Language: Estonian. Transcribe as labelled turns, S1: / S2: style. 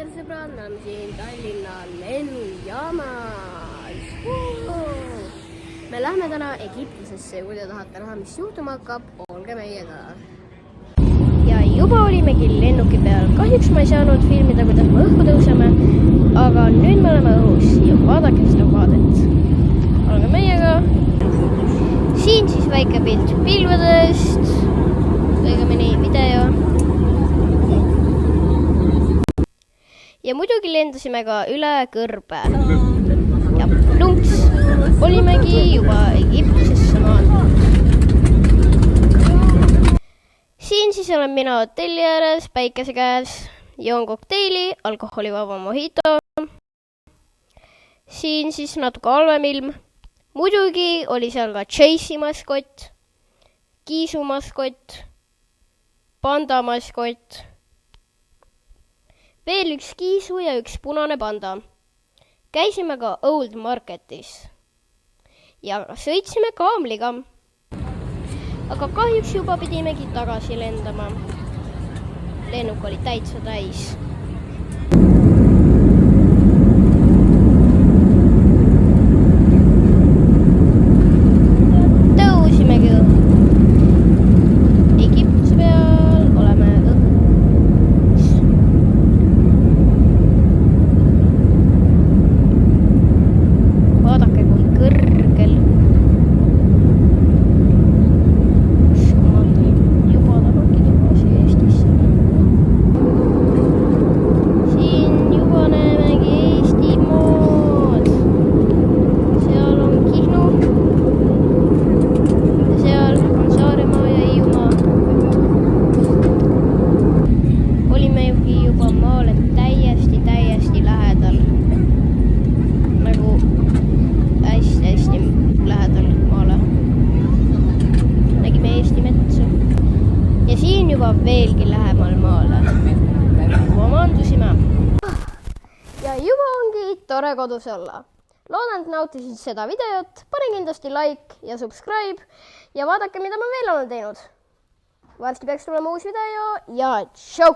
S1: tere sõbrad, me oleme siin Tallinna lennujaamas. Me lähme täna Egiptusesse ja kui te tahate näha, mis juhtuma hakkab, olge meiega. Ja juba olimegi lennuki peal. Kahjuks ma ei saanud filmida, kuidas me õhku tõuseme, aga nüüd me oleme õhus ja vaadake seda vaadet. Olge meiega. Siin siis väike pilt pilvedest, õigemini video. Ja muidugi lendasime ka üle kõrbe. Ja plumps, olimegi juba Egiptusesse maandunud. Siin siis olen mina hotelli ääres, päikese käes, joon kokteili, alkoholivaba mojito. Siin siis natuke halvem ilm. Muidugi oli seal ka Chase'i maskott, Kiisu maskott, panda maskott. Veel üks kiisu ja üks punane panda. Käisime ka Old Marketis. Ja sõitsime kaamliga. Aga kahjuks juba pidimegi tagasi lendama. Lennuk oli täitsa täis. Tõusimegi Egiptuse peal, oleme õhus. Vaadake, kui kõrgel. Juba tahagi tagasi Eestisse. Siin juba näemegi Eestimaad. Seal on Kihnu. Ja seal on Saaremaa ja Hiiumaa. Olime juba maale täiesti lähedal. Nagu hästi lähedal maale. Nägime Eesti metsa. Ja siin juba veelgi lähemal maale. Juba maandusime. Ja juba ongi tore kodus olla. Loodan, et nautisid seda videot. Pane kindlasti like ja subscribe. Ja vaadake, mida ma veel olen teinud. Varsti peaks tulema uus video ja tšau!